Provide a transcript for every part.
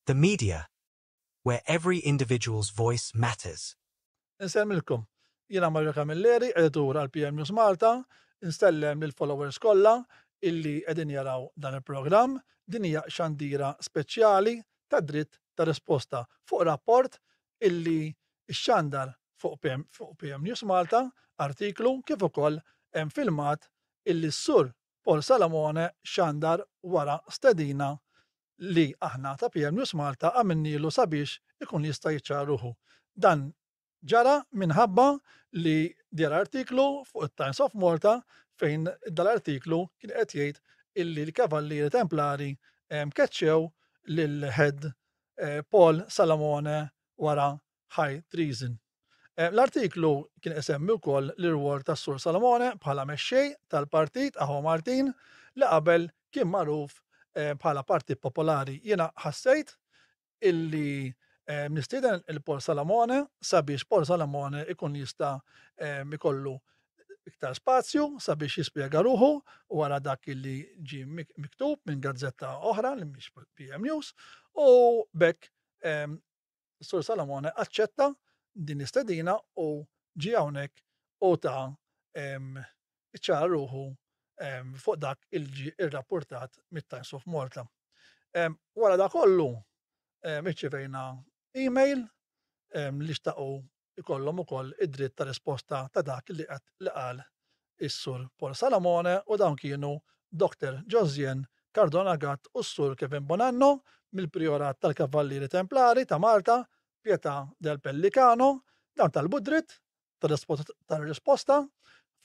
The media, where every individual's voice matters. Nsemmilkom, jiena Mario Camilleri, editur għal PM News Malta, nstellem lill-followers kollha illi qegħdin jaraw dan il-programm, din hija xandira speċjali ta' dritt ta' risposta fuq rapport illi xxandar fuq PM News Malta, artiklu kif ukoll hemm filmat illi s-sur Paul Salamone xandar wara stedina li aħna ta' PM News Malta għamilnilu sabiex ikun jista' jiċċaruhu. Dan ġara minħabba li dir artiklu fuq it-Times of Malta fejn dal-artiklu kien qed jgħid illi l-Kavallieri Templari keċċew lil-head Paul Salamone wara high treason. L-artiklu kien isemmi wkoll l-irwol tas-Sur Salamone bħala mexxej tal-Partit Aħo Martin li qabel kien magħruf bħala Partit Popolari. Jiena ħassejt illi nistieden il-Paul Salamone sabiex Paul Salamone ikun jista' ikollu iktar spazju sabiex jispjega ruħu wara dak illi ġie miktub minn gazzetta oħra li mhix PM News u bekk Sur Salamone aċċetta din istedina u ġie hawnhekk u ta' iċċara ruħu fuq dak il-ġi irrapportat mit-Times of Malta. Wara da kollu irċevejna email li xtaqgħu ikollhom ukoll id-dritt ta' risposta ta' dak li qal is-Sur Paul Salamone u dawn kienu Dr. Josien Cardona Gatt u s-Sur Kevin Bonanno mill-Priorat tal-Kavallieri Templari ta' Malta, Pietà del Pellicano, dawn talbu dritt tar-risposta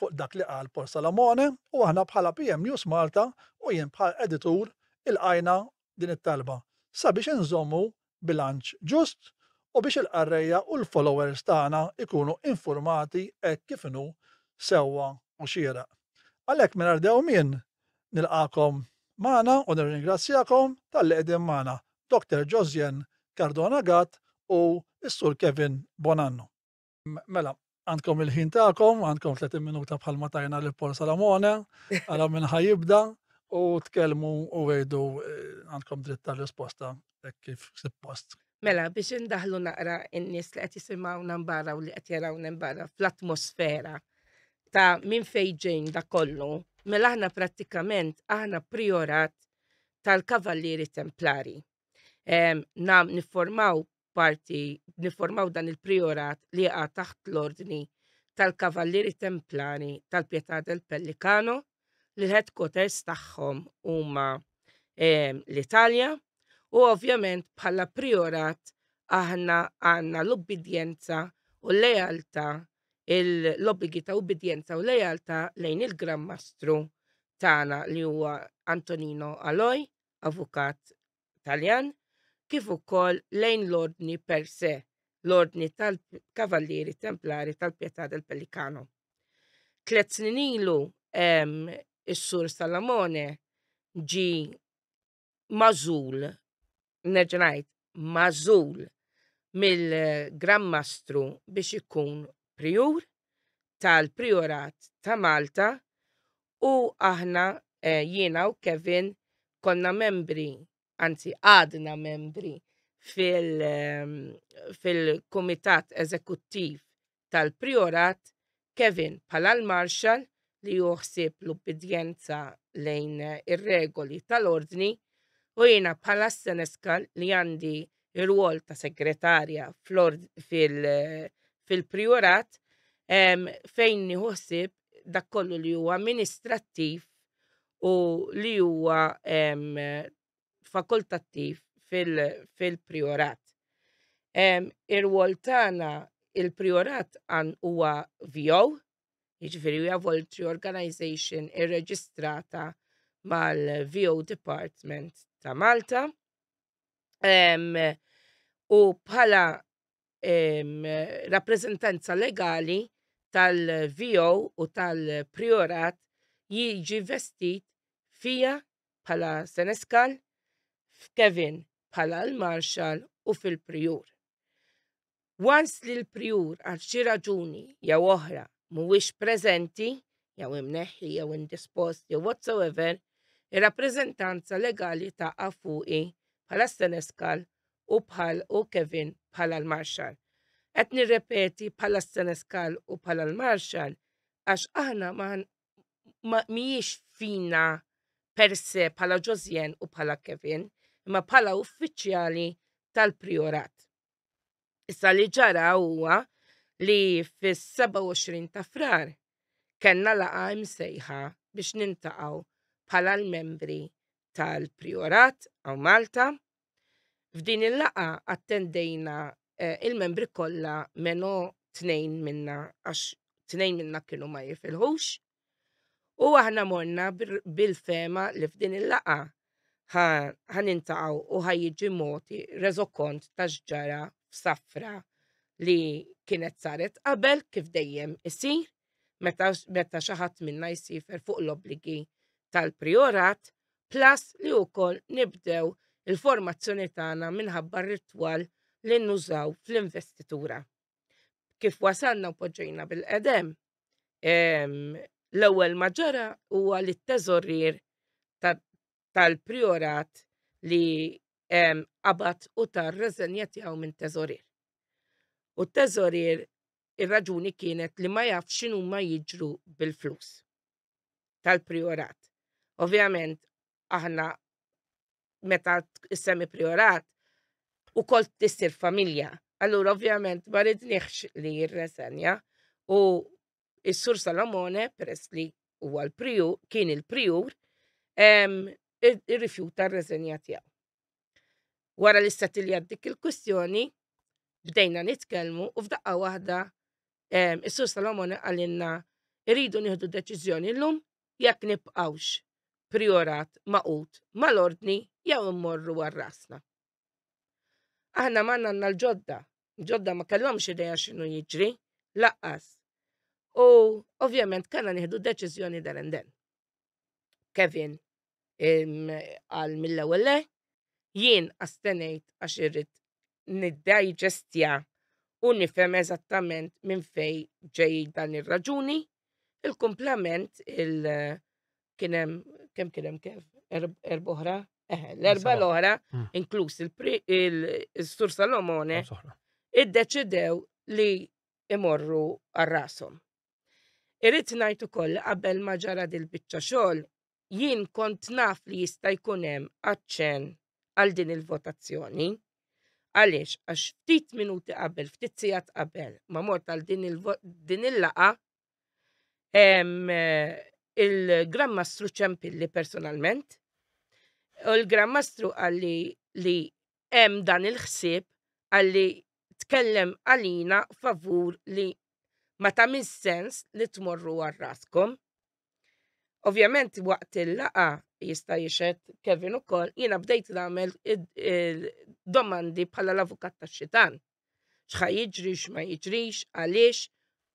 fuq dak li qal Paul Salamone u aħna bħala PM News Malta u jien bħal editur ilqajna din it-talba sabiex inżommu bilanċ ġust u biex il-qarrejja u l-followers tagħna ikunu informati hekk kif inhu sewwa u xieraq. Għalhekk mingħajr dewmien nilqakom magħna u nirringrazzjakom tal-li qegħdin magħna Dr. Josien Cardona Gatt u s-Sur Kevin Bonanno. Mela, għandkom il-ħin tagħkom, għandkom 30 minuta bħalma tajna lil Paul Salamone, għara minn ħajibda u tkellmu u għejdu għandkom dritt tal-risposta kif suppost. Mela, biex indaħlu naqra in-nies li qed jisimgħuna mbarra u li qed jarawna mbarra fl-atmosfera ta' minn fejn ġejn da kollu, mela aħna prattikament aħna priorat tal-Kavallieri Templari. Niformaw dan il-priorat li għa taħt l-ordni tal-Kavallieri Templari tal-Pietà del Pellicano li l-headquarters tagħhom huma l-Italja u ovvjament bħala priorat aħna għandna l-obbedjenza u l-lealtà l-obbligi ta' obbedjenza u lealtà lejn il-Gran Mastru tagħna li huwa Antonino Aloj, avukat Taljan, kif ukoll lejn l-ordni per se, l-ordni tal-Kavallieri Templari tal-Pietà del Pellicano. 3 snin ilu is-Sur Salamone ġi mażul, nerġa' ngħid mażul mill-Gran Mastru biex ikun priur tal-Priorat ta' Malta u aħna jiena u Kevin konna membri, anzi għadna membri fil-Kumitat Eżekuttiv tal-Priorat, Kevin bħala l-Marshal li juħsib l-obbedjenza lejn ir-regoli tal-ordni u jiena bħala Seneskal li għandi ir-rwol ta' segretarja fil-Priorat fejn nieħosib dak kollu li huwa amministrattiv u li huwa fakultattiv fil-Priorat. Ir-rwol tagħna il-Priorat huwa VO, jiġifieri huwa Voluntary Organization irreġistrata mal-VO Department ta' Malta. U bħala rappreżentanza legali tal-VO u tal-Priorat jiġi vestit fija bħala Seneskal, f'Kevin bħala l-Marshal u fil-Priur. Once li l-Priur għal xi raġuni jew oħra mhuwiex preżenti, jew imneħħi jew indispost jew whatsoever, ir-rappreżentanza legali taqa' fuqi bħala Seneskal u Kevin bħala l-Marshal. Qed nirrepeti bħala Senescal u bħala l-Marshal għax aħna mhijiex fina per se bħala Josien u bħala Kevin, imma bħala uffiċjali tal-Priorat. Issa li ġara huwa li fis-27 ta' Frar kellna laqgħa msejħa biex nintaqgħu bħala l-membri tal-Priorat għaw Malta. F'din il-laqgħa attendejna il-membri kollha menu 2 minna għax 2 minna kienu ma jifilħux. U aħna morna bil-fema li f'din il-laqgħa ħanintaqgħu u ħajjiġi moti reżokont ta' x'ġara f'Safra li kienet saret qabel kif dejjem isir meta xi ħadd minna jsifer fuq l-obbligi tal-Priorat, plus li wkoll nibdew il-formazzjoni tagħna minħabba r-ritwal li nużaw fl-investitura. Kif wasalna u poġġejna bil-qedem, l-ewwel ma ġara huwa li t-teżorier tal-Priorat li qabad u tar-reżenja tiegħu minn teżorier. U t-teżorier ir-raġuni kienet li ma jafx x'inhuma jiġru bil-flus tal-Priorat. Ovvjament aħna meta issemmi Priorat ukoll tissir familja. Allura ovvjament ma ridniex li jirreżenja u s-Sur Salomone peress li huwa kien il-Prijur irrifjuta r-reżenja tiegħu. Wara li settilja dik il-kwistjoni bdejna nitkellmu u f'daqqa waħda is-Sur Salomone għalinna iridu nieħdu deċiżjoni llum jekk nibqgħux Priorat maqut mal-ordni jew immorru għar-rasna. Aħna m'għandna l-ġodda ma kellhomx idea x'inhu jiġri, laqqas. U ovvjament kellna nieħdu deċiżjoni den. Kevin qal mill-ewwel le, jien astenejt għax irrid niddigestja u nifhem eżattament minn fejn ġej dan ir-raġuni. Il-kumplament kien hemm kemm kien hemm kif? Erba' oħra? L-erba' l-oħra, inkluż il-Sur Salomone, iddeċidew li imorru għar-rashom. Irrid ngħid ukoll qabel ma ġara dil-biċċa xogħol, jien kont naf li jista' jkun hemm aċċenn għal din il-votazzjoni. Għaliex għax ftit minuti qabel, ftit sigħat qabel ma mort għal din il-laqgħa il-Gran Mastru Ċempilli personalment u l-Gran Mastru għalli li hemm dan il-ħsieb għalli tkellem għalina favur li ma tagħmilx sens li tmorru għar-raskom. Ovvjament waqt il-laqgħa jista' jixhed Kevin ukoll jiena bdejt nagħmel domandi bħala l-avukat tax-xitan. X'ħa jiġri x'ma jiġrix, għaliex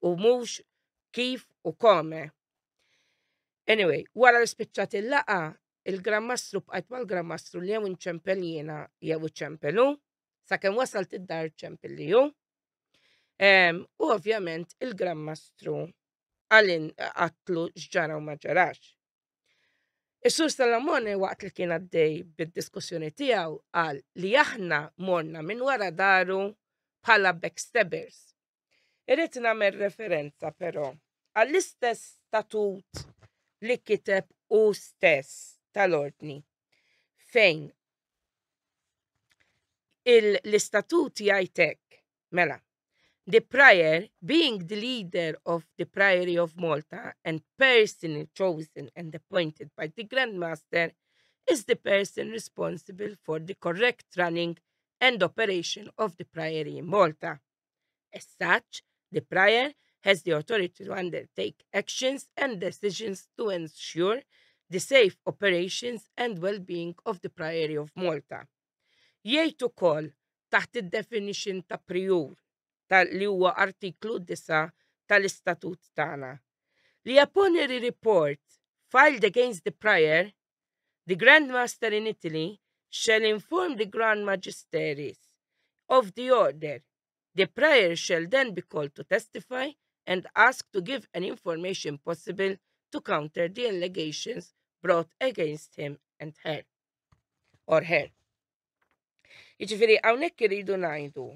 u mhux kif u kome. Anyway, wara li spiċċat il-laqgħa, il-Gran Mastru bqajt mal-Gran Mastru li jew inċempel jiena jew iċempelu, sakemm wasalt id-dar ċempilli hu. U ovvjament il-Gran Mastru għatlu x'ġara u ma ġarax. Is-Sur Salomone waqt li kien għaddej bid-diskussjoni tiegħu qal li aħna morna minn wara daru bħala backstabbers. Irrid nagħmel referenza però għall-istess statut li kiteb hu stess tal-ordni fejn l-istatut jgħid hekk mela. The prior, being the leader of the Priory of Malta and personally chosen and appointed by the Grand Master, is the person responsible for the correct running and operation of the Priory in Malta. As such, the prior has the authority to undertake actions and decisions to ensure the safe operations and well-being of the Priory of Malta. Jgħid ukoll taħt id-definition ta' Prijur li huwa artiklu 9 tal-istatut tagħna. Li upon a report filed against the prior, the Grand Master in Italy shall inform the Grand Magistrates of the order. The prior shall then be called to testify and asked to give any information possible to counter the allegations brought against him and her or her. Jiġifieri hawnhekk iridu ngħidu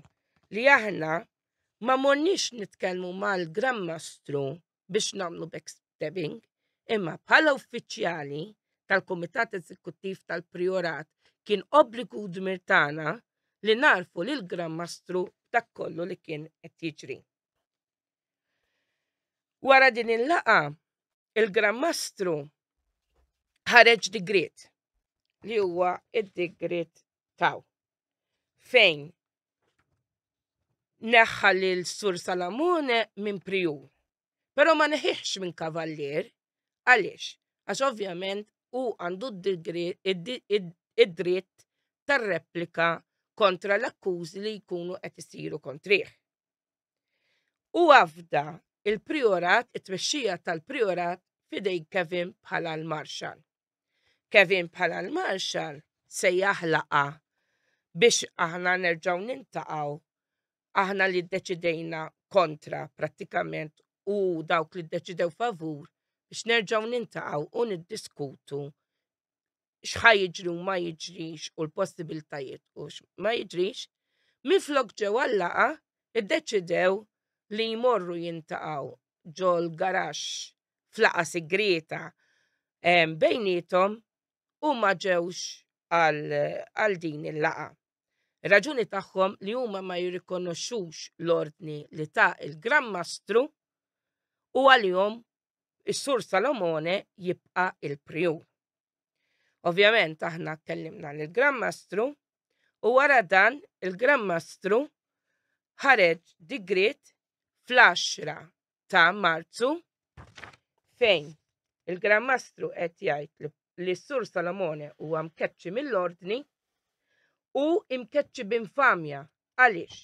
li aħna ma morniex nitkellmu mal-Grammastru biex nagħmlu backstabbing, imma bħala uffiċjali tal-Kumitat Eżekuttiv tal-Priorat kien obbligu dmir tagħna li narfu lill-Grammastru dak kollu li kien qed jiġri. Wara din il-laqa, il-Grammastru ħareġ digriet li huwa id-digriet taw fejn neħħa lil Sur Salamone minn Prijur. Però ma neħiħx minn Kavallier, għaliex? Għax ovvjament u għandu id-dritt tar-replika kontra l-akkużi li jkunu qed isiru kontrih. U għafda il-Priorat, it-tmexxija tal-Priorat fidej Kevin bħala l-Marshal. Kevin bħala l-Marshal se jaħlaqa biex aħna nerġgħu nintaqgħu, aħna li ddeċidejna kontra prattikament u dawk li ddeċidew favur biex nerġgħu nintaqgħu u niddiskutu x'ħajjiġri u ma jiġrix u l-possibiltajiet u ma jiġrix, minflok ġew għall-laqa iddeċidew li jmorru jintaqgħu ġo l-garaxx f'laqa segreta bejniethom u ma ġewx għal din il-laqa. Raġuni tagħhom li huma ma jirrikonoxxux l-ordni li ta' il-Grammastru u għalihom is-Sur Salamone jibqa' il-Prijur. Ovvjament aħna tkellimna lill-Grammastru u wara dan il-Grammastru ħareġ digriet fl-10 ta' Marzu fejn il-Grammastru qed jgħid li s-Sur Salamone huwa mkeċċi mill-ordni u imkeċċi b'infamja. Għaliex?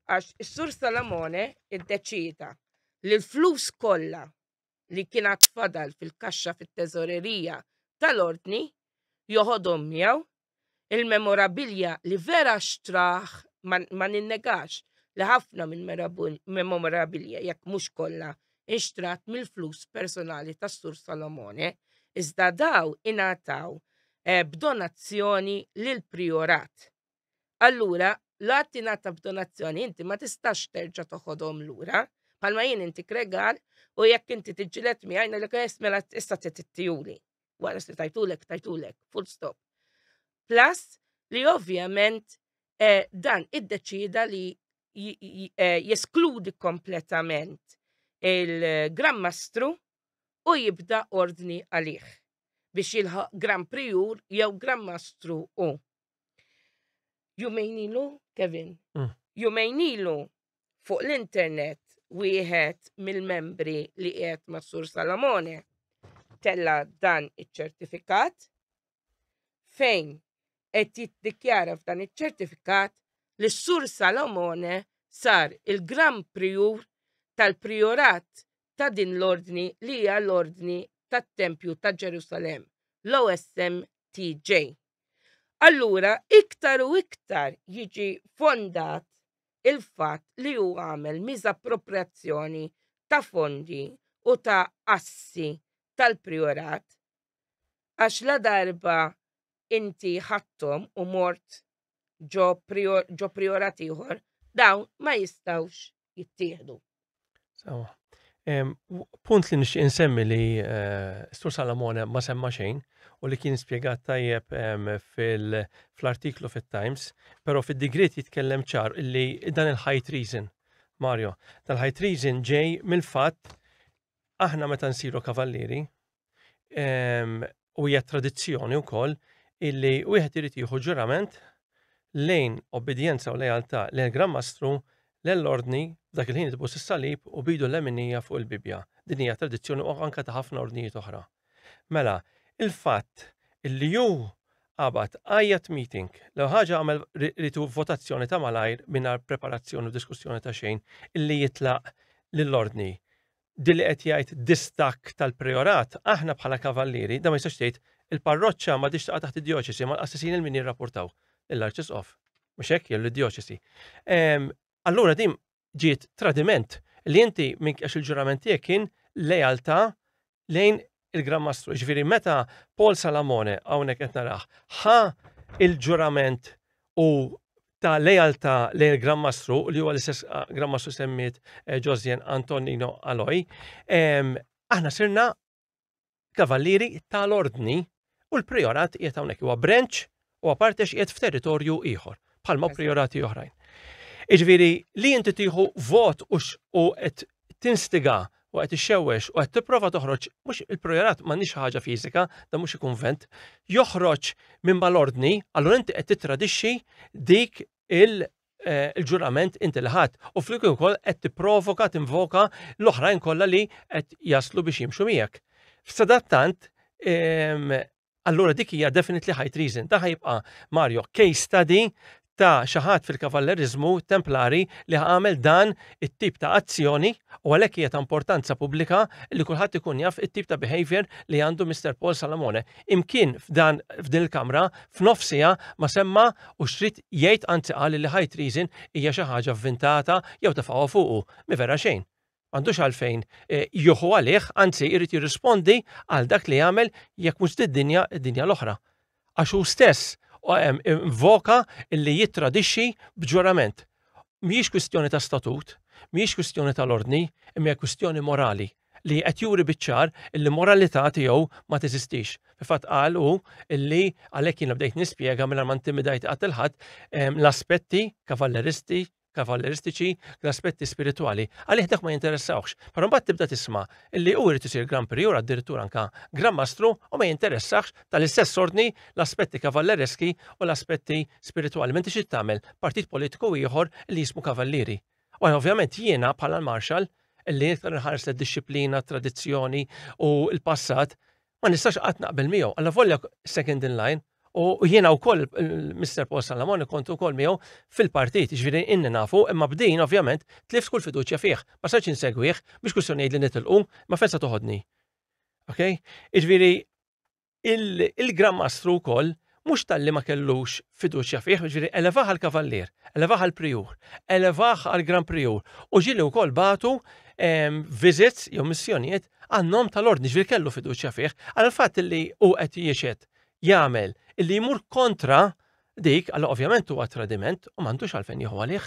Għax is-Sur Salamone iddeċida li l-flus kollha li kienet tfadal fil-kaxxa fit-teżorerija tal-ordni joħodhom miegħu il-memorabilja li vera xtraħ ma ninnegax li ħafna minn memorabilja jekk mhux kollha inxtrat mill-flus personali tas-Sur Salamone, iżda daw ingħataw b'donazzjoni lill-Priorat. Allura, la tingħata b'donazzjoni inti ma tistax terġa' toħodhom lura, bħalma jien intik regal u jekk inti tiġġieled miegħi ngħidlek mela issa tittijuli. Wara se tajtulek, full stop. Plus li ovvjament dan iddeċida li jeskludi kompletament il-Grammastru u jibda ordni għalih biex jilħaq Gran Prijur jew Grammastru u. Jumejn ilu, Kevin, jumejn ilu fuq l-internet wieħed mill-membri li qiegħed ma' Sur Salamone tella dan iċ-ċertifikat fejn qed jiddikjara f'dan iċ-ċertifikat li s-Sur Salamone sar il-Gran Prijur tal-Priorat ta' din l-ordni li hija l-ordni tat-Tempju ta' Ġerusalem, l-OSMTJ. Allura, iktar u iktar jiġi fondat il-fatt li hu għamel miżappropriazzjoni ta' fondi u ta' assi tal-Priorat għax la darba inti ħadthom u mort ġo Priorat ieħor, dawn ma jistawx jittieħdu. Punt li nixtieq insemmi li Sur Salamone ma semma xejn u li kien spjegat tajjeb fl-artiklu fit-Times, però fid-digriet jitkellem ċar illi dan il-high treason, Mario, dal-high treason ġej mill-fatt aħna meta nsiru kavallieri u hija tradizzjoni wkoll illi wieħed irid jieħu ġurament lejn obbedjenza u lejaltà lejn Grammastru l-ordni dak il-ħin tibus is-salib u bidu l-eminija fuq il-Bibja. Din hija tradizzjoni u anke ta' ħafna ordnijiet oħra. Mela, il-fatt illi ju qabad għajjat meeting, lew ħaġa għamel ritu votazzjoni ta' malajr mingħajr preparazzjoni u diskussjoni ta' xejn illi jitlaq lill-ordni. Dilli qed jgħid distak tal-Priorat, aħna bħala kavallieri, da ma jistax tgħid il-parroċċa ma tix taqa' taħt id-djoċesi, ma l-assassin il-min jirrapportaw l-Arċisqof. Mhux hekk jew l-djoċesi. Allura din ġiet tradiment li inti minn għax il-ġurament tiegħek kien lejaltà lejn il-Grammastru. Ġifieri meta Paul Salamone hawnhekk qed narah ħa il-ġurament u ta' lealtà lejn il-Gran Mastru li huwa l-istess Gran Mastru semmiet Josian Antonino Aloj, aħna sirna kavallieri tal-ordni u l-priorat qiegħed hawnhekk huwa branch u appartex qiegħed f'territorju ieħor bħalma priorati oħrajn. Iġifieri li inti tieħu vot u qed tinstiga u qed ixxewwex u qed tipprova toħroġ mhux il-priorat m'għandix ħaġa fiżika, da mhux konvent, joħroġ minn mal-ordni, allura inti qed titradixxi dik il-ġurament inti li ħadd u flik ukoll qed tipprovoka tinvoka l-oħrajn kollha li qed jaslu biex jimxu miegħek. F'sadattant, allura dik hija definitely high treason. Da ħajbqa' Mario case study ta' xi ħadd fil-kavallerizmu templari li għamel dan it-tip ta' azzjoni u għalhekk hija ta' importanza pubblika li kulħadd ikun jaf it-tip ta' behavior li għandu Mr. Paul Salamone. Imkien f'din il-kamra f'nofsija ma semma u xrid jgħid anzi qal li high treason hija xi ħaġa vvintata jew tafaqgħu fuqu, mi vera xejn. M'għandux għalfejn juħu għalih, anzi jrid jirrispondi għal dak li jagħmel jekk mhux id-dinja l-oħra. Għax hu stess invoka illi jittradixxi b'ġurament. Mhijiex kwistjoni ta' statut, mhijiex kwistjoni tal-ordni, imma kwistjoni morali li qed juri biċ-ċar illi moralità tiegħu ma teżistix. Fil-fatt qal hu illi għalhekk jiena bdejt nispjega mingħajr ma intimidajt qatt il-ħadd l-aspetti kavalleristiċi, l-aspetti spirituali. Għalih dak ma jinteressawx. Però mbagħad tibda tisma' illi hu jrid isir Gran Prior addirittura anke Gran Mastru u ma jinteressax tal-istess ordni l-aspetti kavallereski u l-aspetti spirituali. Menti xi tagħmel partit politiku ieħor li jismu kavallieri. U ovvjament jiena bħala l-Marshal illi iktar inħares lid-disciplina, tradizzjoni u l-passat ma nistax qatt naqbel miegħu. Alla volja second in line. U jiena wkoll Mr. Paul Salamone kont ukoll miegħu fil-partit, ġifieri inni nafu, imma bdin ovvjament tlift kull fiduċja fih. Ma sarx insegwih biex kwistjoni jgħid li nitilqu, ma fensa toħodni. Okay? Ġifieri il-Gran Mastru wkoll mhux tal-li ma kellux fiduċja fih, ġifieri elevaħ għall-kavallier, elevaħ għall-Priur, elevaħ għall-Gran Priur u ġieli wkoll batu visits jew missjonijiet għan-nom tal-ordni, ġifieri kellu fiduċja fih, għal fatt li hu qed jiexed jagħmel illi jmur kontra dik, għalla ovvjament huwa tradiment u m'għandux għalfejn jieħu għalih.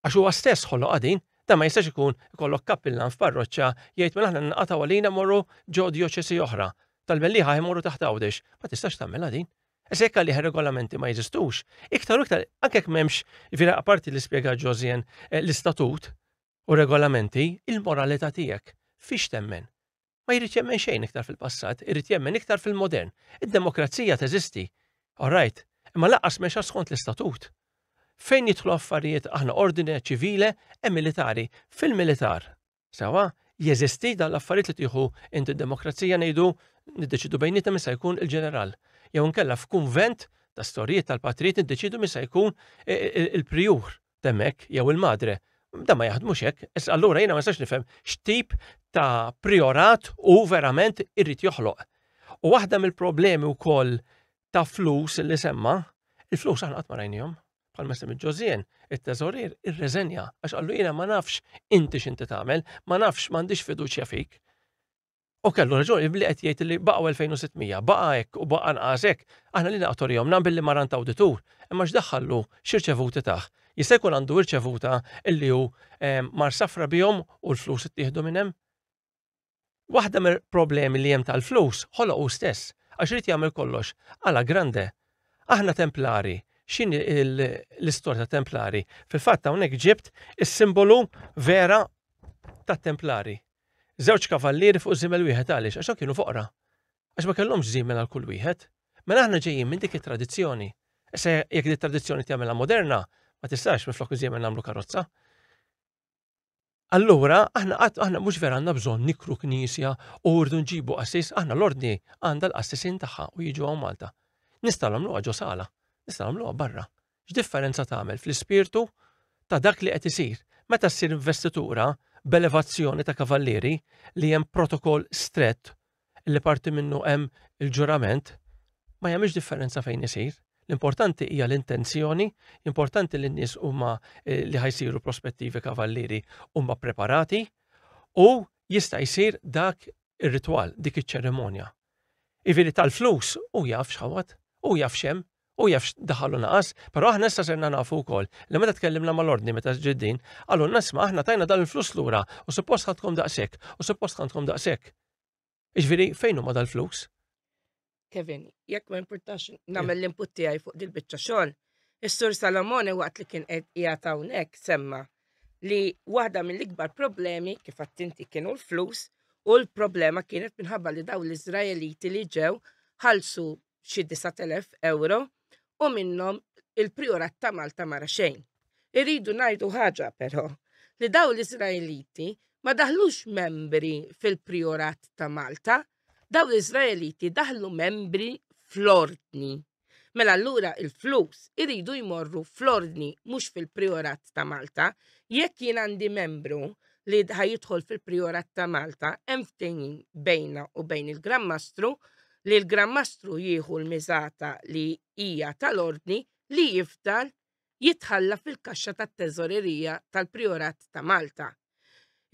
Għax huwa stess ħolloq qegħdin, da ma jistax ikun ikollok kappillan f'parroċċa jgħid minn aħna nqataw għalina morru ġew diyoċesi oħra. Tal-Melliħa jmorru taħt Għawdex, ma tistax tagħmilha din. Issa jekk għalih regolamenti ma jeżistux. Iktar u iktar anke jekk m'hemmx jifieri apparti li spjega Josian l-istatut u regolamenti, il-moralità tiegħek fiex temmen. Ma jrid jemmen xejn iktar fil-passat, irid jemmen iktar fil-modern. Id-demokrazija teżisti. All right, imma laqqas mexa skont l-istatut. Fejn jidħlu affarijiet aħna ordine ċivile e militari. Fil-militar, sewa, jeżisti dan l-affarijiet li tieħu inti d-demokrazija ngħidu niddeċidu bejnietem misa jkun il-ġeneral. Jew nkella f'kunvent ta' storjiet tal-patrijiet niddeċidu misa jkun il-prijur temmek jew il-madre. Da ma jaħdmux hekk, issa allura jiena ma nistax nifhem x'tip ta' priorat u verament irrid joħloq. U waħda mill-problemi wkoll ta' flus li semma, il-flus aħna qatt ma rajnihom. Bħalma semmi Josian, it-teżorier irreżenja għax qallu jiena ma nafx inti x'inti tagħmel, ma nafx m'għandix fiduċja fik. U kellu raġuni li qed jgħid li baqgħu 2600, baqa' hekk u baqa' nqas hekk, aħna li naqtorihom nagħmel li marant awditur, imma x'daħħallu x'irċevuti tagħ. Jista' jkun għandu irċevuta illi hu mar safra bihom u l-flus ittieħdu minn hemm. Waħda mill-problemi li hemm tal-flus ħoloq hu stess għax irid jagħmel kollox alla grande. Aħna templari, x'inhi l-istorja ta' templari? Fil-fatt hawnhekk ġibt is-simbolu vera tat-templari. Żewġ kavallieri fuq żiemel wieħed għaliex għax kienu foqra. Għax ma kellhomx żiemel għal kull wieħed. Mela aħna ġejjin minn dik it-tradizzjoni. Issa jekk dik tradizzjoni tagħmilha moderna, ma tistax minflok żiemel nagħmlu karozza. Allura aħna mhux vera għandna bżonn nikru knisja u rdu nġibu qassis, aħna l-ordni għandha l-qassisin tagħha u jiġu hawn Malta. Nistgħu nagħmluha ġo sala, nistgħu nagħmluha barra. X'differenza tagħmel fl-ispirtu ta' dak li qed isir meta ssir investitura b'elevazzjoni ta' kavallieri li hemm protokoll strett li parti minnu hemm il-ġurament ma jagħmilx differenza fejn isir. L-importanti hija l-intenzjoni, importanti li n-nies huma li ħajsiru prospettivi kavallieri huma preparati u jista' jsir dak ir-ritwal, dik iċ-ċerimonja. Ifieri tal-flus u jaf x'ħawat, u jaf x'hemm, u jafx daħalu naqas, pero aħna issa serna nafu wkoll li meta tkellimna mal-ordni meta ġeddin, għallu nasma' aħna tajna dan il-flus lura u suppost ħadkom daqshekk u suppost ħadkom daqshekk. Iġifieri fejn huma dal-flus? Kevin, jekk ma importax nagħmel l-input tiegħi fuq dil-biċċa xogħol, is-Sur Salamone waqt li kien qed qiegħed hawnhekk semma li waħda mill-ikbar problemi kif attinti kienu l-flus u l-problema kienet minħabba li daw l-Iżraeliti li ġew ħalsu xi 9,000 euro u minnhom il-Priorat ta' Malta mara xejn. Irridu ngħidu ħaġa però li daw l-Iżraeliti ma daħlux membri fil-Priorat ta' Malta, daw l-Iżraeliti daħlu membri fl-ordni. Mela allura il-flus iridu jmorru fl-ordni mhux fil-Priorat ta' Malta, jekk jien għandi membru li ħajidħol fil-Priorat ta' Malta, hemm ftehim bejna u bejn il-Gran Mastru li l-Gran Mastru jieħu l-miżata li hija tal-ordni li jifdal jitħalla fil-kaxxa tat-teżorerija tal-Priorat ta' Malta.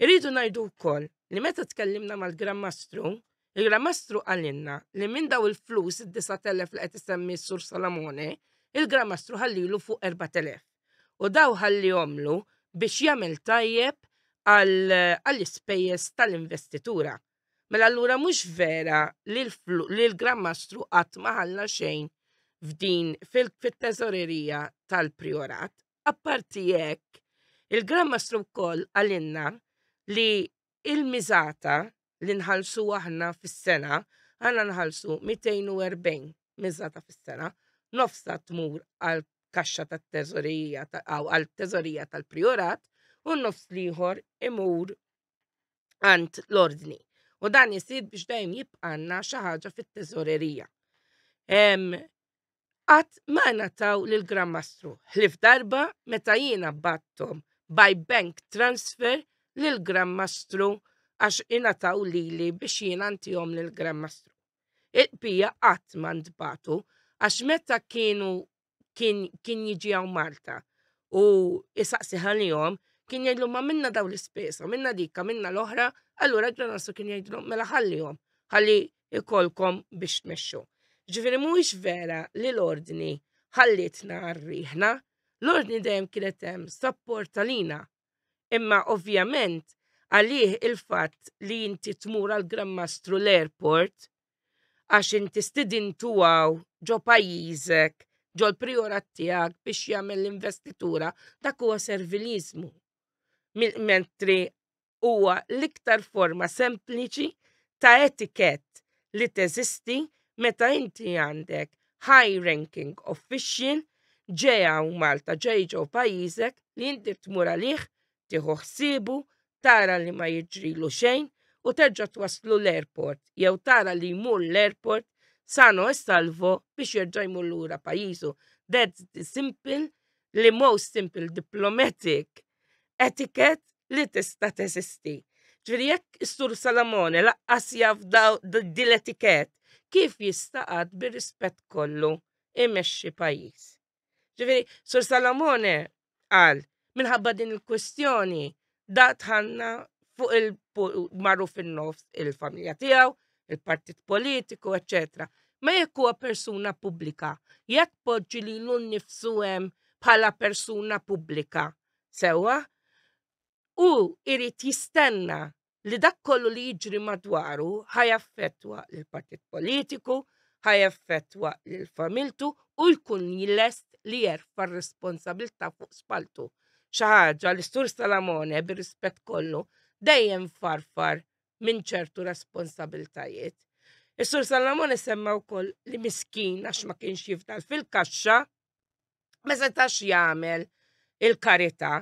Irridu ngħidu wkoll li meta tkellimna mal-Gran Mastru, il-Gran Mastru għallinna li minn daw il-flus id-9,000 li qed isemmi s-Sur Salamone, il-Gran Mastru ħallilu fuq 4,000. U daw ħallihomlu biex jagħmel tajjeb għall-ispejjeż tal-investitura. Mela allura mhux vera li l-Gran Mastru qatt ma ħalla xejn f'din fit-teżorerija tal-Priorat. Apparti hekk, il-Gran Mastru wkoll għalinna li il-miżata li nħallsu aħna fis-sena, għandna nħallsu 240 miżata fis-sena, nofsa tmur għal kaxxa tat-teżorija għal teżorija tal-Priorat u nofs liħor imur għand l-ordni. U dan jisir biex dejjem jibqanna xi ħaġa fit-teżorerija. Qatt ma ngħataw lill-Gran Mastru. Ħlif darba meta jiena battom by bank transfer lill-Gran Mastru għax ingħataw lili biex jiena ntihom lill-Gran Mastru. Il-bqija qatt ma ntbagħtu għax meta kien jiġi hawn Malta u isaqsi ħalihom kien jgħidlu ma minna daw l-ispesa, minna dikka, minna l-oħra, allura Gran Mastru kien jgħidlu mela ħallihom, ħalli ikolkom biex tmexxu. Ġifieri mhuwiex vera li l-ordni ħallitna għarriħna, l-ordni dejjem kienet hemm support għalina. Imma ovvjament għalih il-fatt li inti tmur għal Gran Mastru l-airport għax inti stidintuwaw ġo pajjiżek, ġo l-Priorat tiegħek biex jagħmel l-investitura, dak huwa serviliżmu. Mentri huwa l-iktar forma sempliċi ta' etikett li teżisti meta inti għandek high ranking official ġej hawn Malta, ġej ġew pajjiżek li inti tmur għalih, tieħu ħsiebu, tara li ma jiġrilu xejn u terġa' twaslu l-airport jew tara li jmur l-airport sano e salvo biex jerġa' jmur lura pajjiżu. That's the simple, li most simple diplomatic etiquette li tista' teżisti. Ġifieri jekk is-Sur Salamone laqqas jaf din l-etikett, kif jista' qatt bir-rispett kollu imexxi pajjiż. Ġifieri Sur Salamone qal minħabba din il-kwestjoni da tħanna fuq marru fin-nofs il-familja tiegħu, il-partit politiku, eccetera. Ma jekk huwa persuna pubblika, jekk poġġi lilu nnifsu hemm bħala persuna pubblika, sewwa, u irid jistenna li dak kollu li jiġri madwaru ħajaffettwa lill-partit politiku, ħajaffettwa lill-familtu u jkun lest li jerfa' r-responsabilità fuq spaltu. Xi ħaġa li Sur Salamone bir-rispett kollu dejjem farfar minn ċertu responsabiltajiet. Is-Sur Salamone semma wkoll li miskin għax ma kienx jifdal fil-kaxxa ma setax jagħmel il-karità.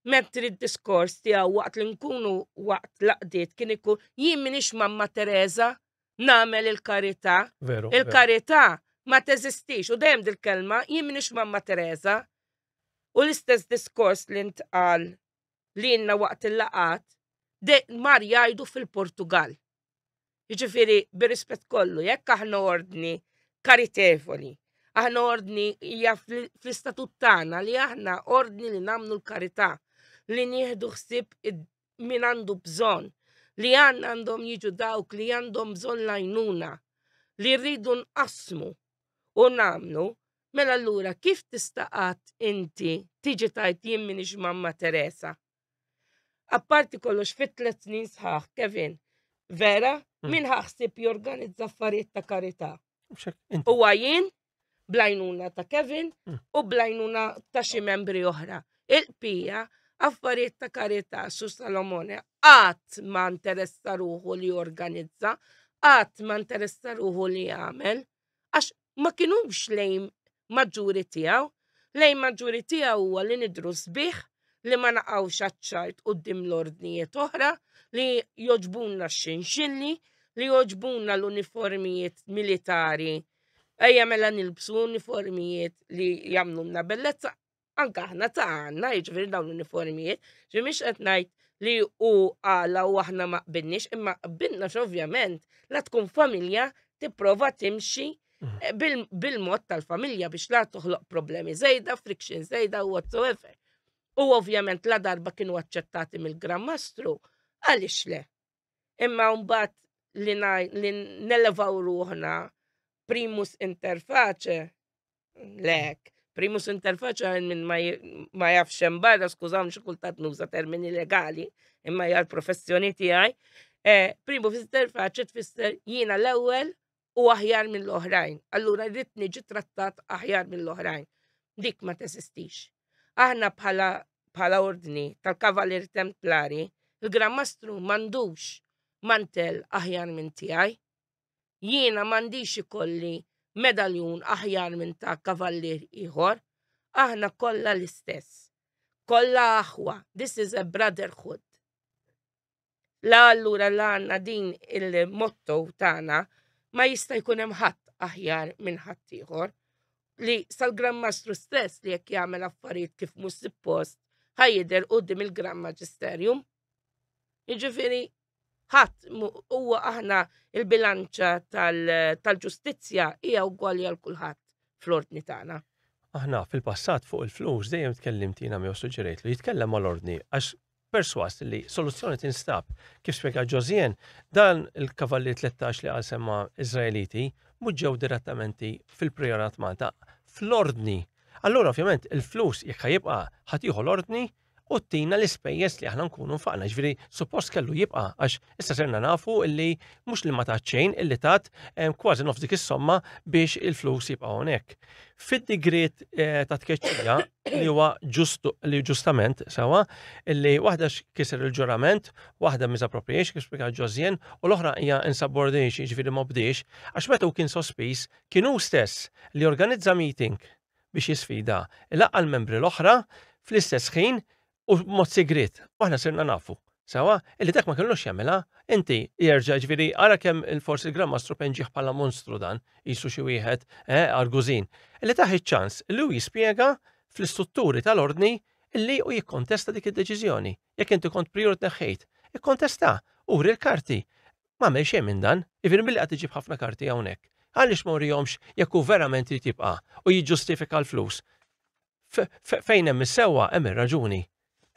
Mentri d-diskors tiegħu waqt li nkunu waqt laqdiet kien ikun jien m'iniex Mamma Teresa nagħmel il-karità. Il-karità ma teżistix u dejjem dil-kelma jien m'iniex Mamma Teresa. U l-istess diskors li ntqal li jenna waqt il-laqat mar jgħidu fil-Portugal. Jiġifieri bir-rispett kollu, jekk aħna ordni karitevoli, aħna ordni hija fl-istatut tagħna li aħna ordni li nagħmlu l-karità, li nieħdu ħsieb min għandu bżonn, li għandhom jiġu dawk li għandhom bżonn l-għajnuna, li rridu nqassmu u nagħmlu, Mela allura kif tistaqat inti tiġi tajt jien minix Mamma Teresa? Apparti kollox fit-3 snin sħaħ, Kevin, vera, min ħaħsib jorganizza affarijiet ta' karità? Huwa jien, blajnuna ta' Kevin u blajnuna ta' xi membri oħra. Il-qbija affarijiet ta' karità Sur Salomone qatt ma interessa ruħu li jorganizza, qatt ma interessa ruħu li jagħmel, għax ma kinux lejn maġġuri tiegħu, lejn maġġuri tiegħu huwa li nidru sbieħ, li ma naqgħux għaċ-ċajt quddiem l-ordnijiet oħra, li joġbuna x-xinxilli, li joġbuna l-uniformijiet militari. Ejja mela nilbsu uniformijiet li jagħmlulna bellezza, anke aħna tagħna, jiġifieri dawn l-uniformijiet, ġi mhix qed ngħid li hu għala u aħna ma qbilniex, imma qbilna ovvjament la tkun familja tipprova timxi bil-mod tal-familja biex la toħloq problemi żejda, friction żejda u whatsoever. U ovvjament la darba kienu aċċettati mill-Gran Mastru, għaliex le. Imma mbagħad li nelevaw ruħna primus inter pace, lek, primus inter pace minn ma jafx hemm barra, skużawni xi kultant nuża termini legali, imma hija l-professjoni tiegħi, primus inter pace tfisser jiena l-ewwel u aħjar mill-oħrajn. Allura rrid niġi trattat aħjar mill-oħrajn. Dik ma teżistix. Aħna bħala ordni tal-Kavalier Templari, il-Gran Mastru m'għandux mantel aħjar minn tiegħi. Jiena m'għandix ikolli medaljun aħjar minn ta' kavallier ieħor. Aħna kollha l-istess. Kollha aħwa. This is a brotherhood. La allura la għandna din il-motto tagħna ma jista' jkun hemm ħadd aħjar minn ħadd ieħor. Li sal-Gran Mastru stess li jekk jagħmel affarijiet kif mhux suppost ħajjidher quddiem il-Gran Maġisterjum. Jiġifieri ħadd huwa aħna il-bilanċa tal-ġustizzja hija ugwali għal kulħadd fl-ordni tagħna. Aħna fil-passat fuq il-flus dejjem tkellimt jiena miegħu suġġerejtlu jitkellem mal-ordni għax perswas li soluzzjoni tinstab kif spjega Josien dan il-Kavallier 13 li għal semma Iżraeliti mhux ġew direttamenti fil-Priorat Malta fl-ordni. Allura ovvjament il-flus jekk ħajibqa' ħadd l-ordni u tina l-ispejjeż li aħna nkunu nfaqna. Ġifieri suppost kellu jibqa' għax issa serna nafu illi mhux li ma taċċejn illi tat kważi nofs dik is-somma biex il-flus jibqa' hawnhekk. Fid-digriet ta' tkeċċija li huwa ġustament sewa illi waħda kiser il-ġurament, waħda misappropriation kif spjega Josien u l-oħra hija insubordination ġifieri ma bdiex għax meta kien sospiż kienu stess li organizza meeting biex jisfida il-laqqa l-membri l-oħra fl-istess ħin u mod segret, u aħna sirna nafu. Sawa, illi dak ma kellux jagħmilha, inti jerġa' ġifieri ara kemm il-forsi Gran Mastru penġieħ bħala monstru dan, jisu xi wieħed argużin. Illi taħi ċans illi hu jispjega fl-istrutturi tal-ordni illi u jikkontesta dik id-deċiżjoni. Jekk inti kont prior tneħħejt, ikkontesta, uri l-karti. M'għamel xejn minn dan, ifir milli qed iġib ħafna karti hawnhekk. Għaliex ma urihomx jekk hu verament trid jibqa' u jiġġustifika l-flus. Fejn hemm is-sewwa hemm ir-raġuni.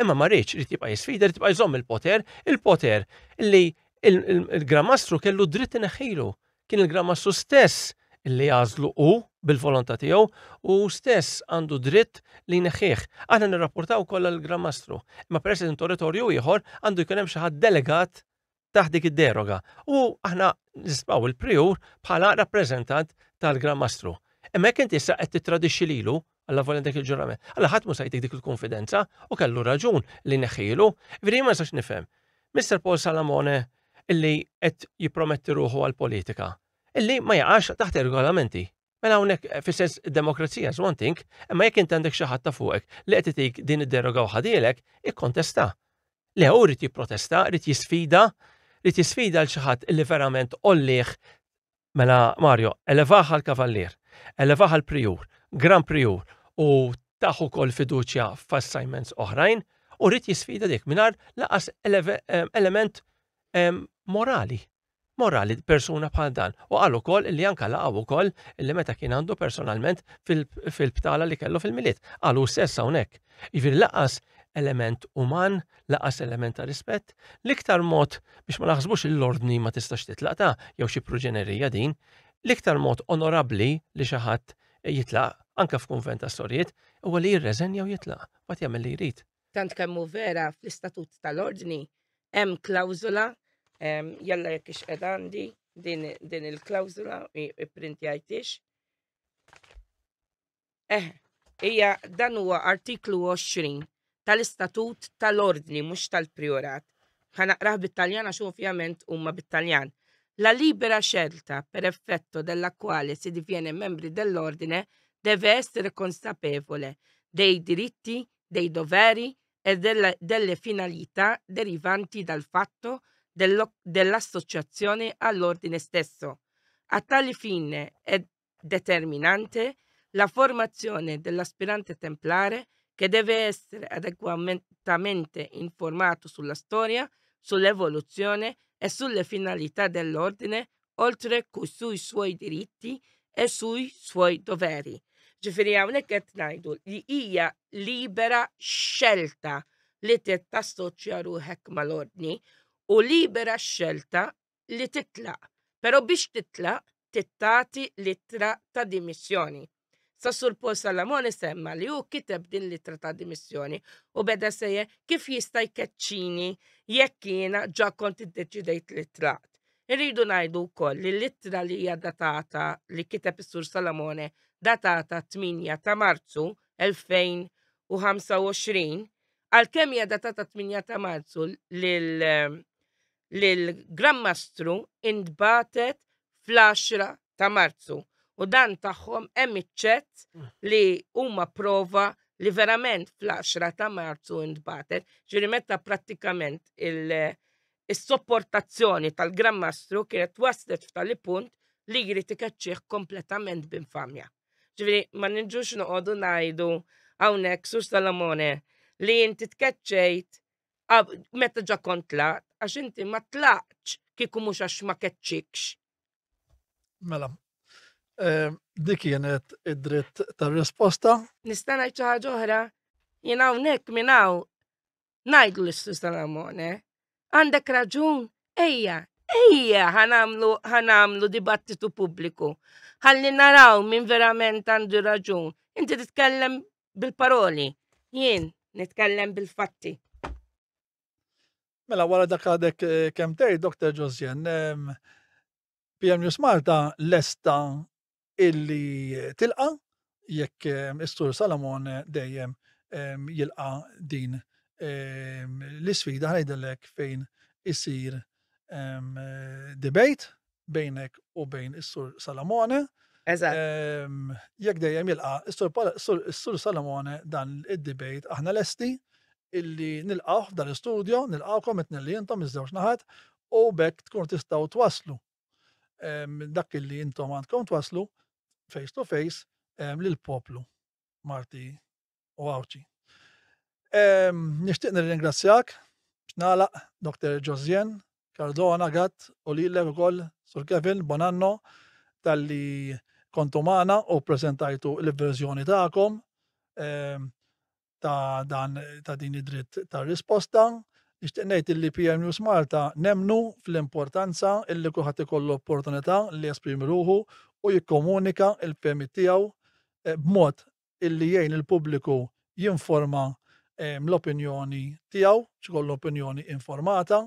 Imma ma rridx irid jibqa' jisfida, irid jibqa' jżomm il-poter illi il-Gran Mastru kellu dritt ineħħilu. Kien il-Gran Mastru stess illi jażlu hu bil-volontà tiegħu u stess għandu dritt li jneħħih. Aħna nirrapportaw kollha l-Gran Mastru. Imma peress li territorju ieħor għandu jkun hemm xi ħadd delegat taħt dik id-deroga. U aħna nisbaw il-Priur bħala rappreżentant tal-Gran Mastru. Imma jekk inti issa qed titradixxi lilu alla volent dik il-ġurament. Alla ħadd mhux sajtik dik il-konfidenza u kellu raġun li neħħielu, veri ma sax nifhem. Mr. Paul Salamone illi qed jipprometti ruħu għall-politika, illi ma jaqax taħt ir-regolamenti. Mela hawnhekk fis-sens id-demokrazija is one thing, imma jekk inti għandek xi ħadd ta' fuqek li qed itik din id-deroga u ħadielek, ikkontesta. Le hu rid jipprotesta, rid jisfida l xi ħadd illi verament ollih mela Mario, elevaħ għall-Kavallier, elevaħ għall-Priur, Gran Priur u taħu kol fiduċja f'assignments oħrajn u rrid jisfida dik mingħajr laqas element morali persuna bħal dan. U qal ukoll li anke laqgħu ukoll illi meta kien għandu personalment fil-btala li kellu fil-miliet. Qalu stess hawnhekk. Jiġifieri laqas element uman, laqas element ta' rispett, l-iktar mod biex ma naħsbux l-ordni ma tistax titlaqta jew xi proġenerija din, l-iktar mod onorabbli li xi ħadd jitlaq anka f'kunvent ta' storijiet, huwa li jirreżenja u jitlaq, bat jagħmel li jrid. Tant kemmu vera fl-istatut tal-ordni hemm klawżola, jalla jekk ix qed għandi din il-klawżola ipprintjajtix. Hija dan huwa artiklu 20 tal-istatut tal-ordni mhux tal-priorat. Ħanaqrah bit-Taljan għax ovvjament huma bit-Taljan. La libera scelta per effetto della quale si diviene membri dell'ordine deve essere consapevole dei diritti, dei doveri e delle finalità derivanti dal fatto dell'associazione all'ordine stesso. A tale fine è determinante la formazione dell'aspirante templare che deve essere adeguatamente informato sulla storia, sull'evoluzione e sulle finalità dell'ordine, oltre che sui suoi diritti e sui suoi doveri. Ġifieri hawnhekk qed ngħidu li hija libera xelta li tassoċja ruħek mal-ordni u libera xelta li titlaq. Però biex titlaq tittati littra ta' dimissjoni. Sur Paul Salamone semma li hu kiteb din littra ta' dimissjoni u beda sejje kif jista' jkeċċini jekk jiena ġa kont iddeċidejt li tlaqt. Irridu ngħidu wkoll li l-littra li hija datata li kiteb is-Sur Salamone datata 8 ta' Marzu 2025 għalkemm hija datata 8 ta' Marzu lill-Grammastru intbatet fl-10 ta' Marzu. U dan tagħhom hemm iċ-ċett li huma prova li verament fl-10 ta' Marzu intbatet, ġieri meta prattikament is-sopportazzjoni tal-Grammastru kienet waslet f'tali punt li jrid ikeċċih kompletament b'infamja. Ġifieri ma niġux noqogħdu ngħidu hawnhekk Sur Salamone li inti tkeċċejt meta ġa kont tlaqt għax inti ma tlaqtx kieku mhux għax ma keċċikx. Mela, dik kienet id-dritt tar-risposta. Nista' ngħid xi ħaġa oħra, jien hawnhekk minn hawn ngħidlu lis-Sur Salamone, għandek raġun, ejja ħanamlu dibattitu pubbliku. Ħalli naraw min verament għandu raġun. Inti titkellem bil-paroli, jien nitkellem bil-fatti. Mela wara dak għadek kemm tgħid Dr. Josjen, PM News Malta lesta illi tilqa jekk is-Sur Salamone dejjem jilqa din l-isfida ngħidilek fejn isir debate bejnek u bejn is-Sur Salamone. Jekk dejjem jilqa is-Sur Salamone dan id-debate aħna lesti illi nilqgħu f'dan l-istudio, nilqgħukom itnelli intom iż-żewġ naħat u bekk tkunu tistgħu twaslu dak illi intom għandkom twaslu face to face lill-poplu Marti u Awċi. Nixtieq nirringrazzjak biex nagħlaq Dr. Josjen Cardona Gatt u lilek ukoll Sur Kevin Bonanno talli kontu magħna u preżentajtu l-verżjoni tagħkom ta' din id-dritt tar-risposta. Nixtieq ngħid illi PM News Malta nemnu fl-importanza illi kulħadd ikollu opportunità li jesprimi ruħu u jikkomunika l-fehmiet tiegħu b'mod illi jgħin il-pubbliku jinforma l-opinjoni tiegħu, x'kollu opinjoni informata,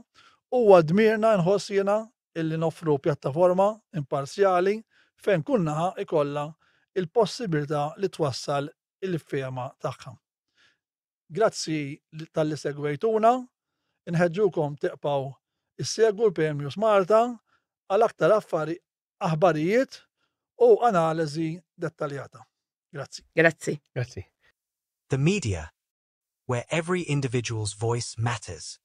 u dmirna nħoss jiena illi noffru pjattaforma imparzjali fejn kull naħa ikollha il-possibilità li twassal il-fehma tagħha. Grazzi tal-li segwejtuna, inħeġġukom teqpaw issegwu l-PM News Malta għal aktar aħbarijiet u analiżi dettaljata. Grazzi. Grazzi. Grazzi. The media, where every individual's voice matters.